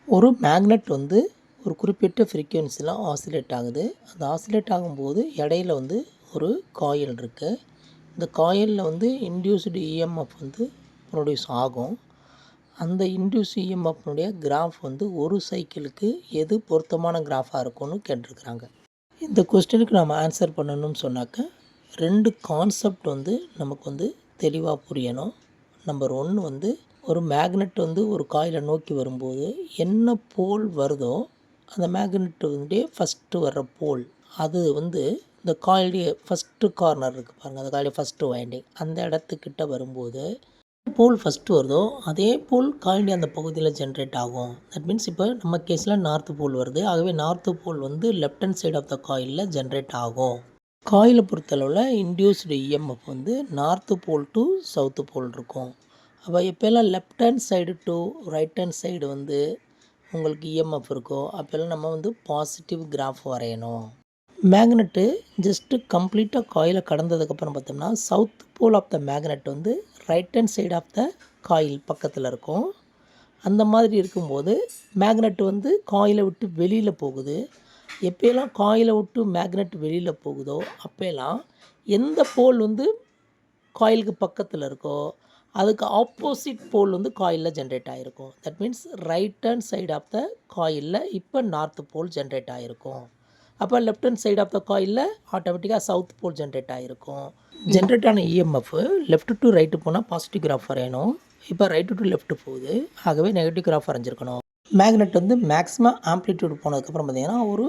ஒரு மேக்னெட் வந்து ஒரு குறிப்பிட்ட ஃப்ரீக்வன்சியில் ஆசிலேட் ஆகுது. அந்த ஆசிலேட் ஆகும்போது இடையில வந்து ஒரு காயில் இருக்குது. இந்த காயிலில் வந்து இன்டியூஸ்டு இஎம்எஃப் வந்து ப்ரொடியூஸ் ஆகும். அந்த இன்டியூஸ் இஎம்எஃப்னுடைய கிராஃப் வந்து ஒரு சைக்கிளுக்கு எது பொருத்தமான கிராஃபாக இருக்கும்னு கேட்டிருக்கிறாங்க. இந்த கொஸ்டினுக்கு நம்ம ஆன்சர் பண்ணணும்னு சொன்னாக்க 2 கான்செப்ட் வந்து நமக்கு வந்து தெளிவாக புரியணும். நம்பர் 1 வந்து ஒரு மேக்னெட் வந்து ஒரு காயிலை நோக்கி வரும்போது என்ன போல் வருதோ அந்த மேக்னெட் வந்து ஃபஸ்ட்டு வர்ற போல் அது வந்து இந்த காயிலுடைய ஃபஸ்ட்டு கார்னர் இருக்குது பாருங்கள், அந்த காயிலுடைய ஃபஸ்ட்டு வைண்டிங் அந்த இடத்துக்கிட்ட வரும்போது போல் ஃபஸ்ட்டு வருதோ அதே போல் காயிலுடைய அந்த பகுதியில் ஜென்ரேட் ஆகும். தட் மீன்ஸ் இப்போ நம்ம கேஸில் நார்த்து போல் வருது, ஆகவே நார்த்து போல் வந்து left hand side of the காயிலில் ஜென்ரேட் ஆகும். காயிலை பொறுத்தளவில் இன்டியூஸ்டு இஎம்எஃப் வந்து north pole to south pole இருக்கும். அப்போ எப்போல்லாம் left hand side to right hand side வந்து உங்களுக்கு இஎம்எஃப் இருக்கோ அப்போல்லாம் நம்ம வந்து பாசிட்டிவ் கிராஃப் வரையணும். மேக்னெட்டு ஜஸ்ட்டு கம்ப்ளீட்டாக காயிலை கடந்ததுக்கப்புறம் பார்த்தோம்னா south pole of the magnet வந்து right hand side of the coil பக்கத்தில் இருக்கும். அந்த மாதிரி இருக்கும்போது மேக்னெட் வந்து காயிலை விட்டு வெளியில் போகுது. எப்போல்லாம் காயிலை விட்டு மேக்னெட் வெளியில் போகுதோ அப்போல்லாம் எந்த போல் வந்து காயிலுக்கு பக்கத்தில் இருக்கோ அதுக்கு ஆப்போசிட் போல் வந்து காயிலில் ஜென்ரேட் ஆகிருக்கும். That means right hand side of the காயிலில் இப்போ நார்த்து போல் ஜென்ரேட் ஆகிருக்கும். அப்போ left hand side of the காயிலில் ஆட்டோமேட்டிக்காக சவுத் போல் ஜென்ரேட் ஆகிருக்கும். ஜென்ரேட் ஆன இஎம்எஃப் லெஃப்ட் டு ரைட்டு போனால் பாசிட்டிவ் கிராஃப் வரையணும். இப்போ ரைட்டு டு லெஃப்ட் போகுது, ஆகவே நெகட்டிவ் கிராஃப் வரைஞ்சிருக்கணும். மேக்னெட் வந்து மேக்ஸிமம் ஆம்ப்ளிடியூட் போனதுக்கப்புறம் பார்த்திங்கன்னா ஒரு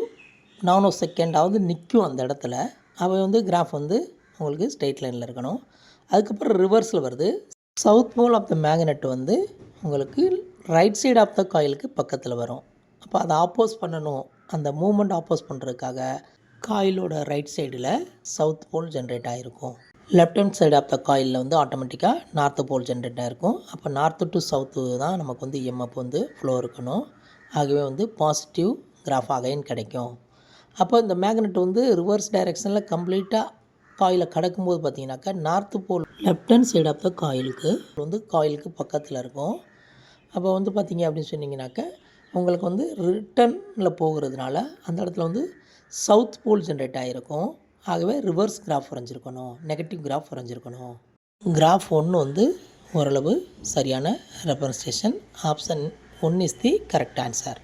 4 செகண்டாவது நிற்கும் அந்த இடத்துல. அவை வந்து கிராஃப் வந்து உங்களுக்கு ஸ்ட்ரெயிட் லைனில் இருக்கணும். அதுக்கப்புறம் ரிவர்ஸில் வருது. South pole of the magnet வந்து உங்களுக்கு ரைட் சைடு ஆஃப் த காயிலுக்கு பக்கத்தில் வரும். அப்போ அதை ஆப்போஸ் பண்ணணும், அந்த மூமெண்ட் ஆப்போஸ் பண்ணுறதுக்காக காயிலோட ரைட் சைடில் சவுத் போல் ஜென்ரேட் ஆகிருக்கும். Left hand side of the காயிலில் வந்து ஆட்டோமேட்டிக்காக நார்த்து போல் ஜென்ரேட் ஆகிருக்கும். அப்போ நார்த்து டு சவுத்து தான் நமக்கு வந்து இஎம்எஃப் வந்து ஃப்ளோ இருக்கணும். ஆகவே வந்து பாசிட்டிவ் கிராஃப் அகைன் கிடைக்கும். அப்போ இந்த மேக்னெட் வந்து ரிவர்ஸ் டைரெக்ஷனில் கம்ப்ளீட்டாக காயிலை கடக்கும்போது பார்த்தீங்கன்னாக்கா north pole left hand side of the காயிலுக்கு வந்து காயிலுக்கு பக்கத்தில் இருக்கும். அப்போ வந்து பார்த்திங்க அப்படின்னு சொன்னிங்கனாக்கா உங்களுக்கு வந்து ரிட்டர்னில் போகிறதுனால அந்த இடத்துல வந்து சவுத் போல் ஜென்ரேட் ஆகிருக்கும். ஆகவே ரிவர்ஸ் கிராஃப் வரைஞ்சிருக்கணும், நெகட்டிவ் கிராஃப் வரைஞ்சிருக்கணும். கிராஃப் 1 வந்து ஓரளவு சரியான representation. Option 1 is the correct answer.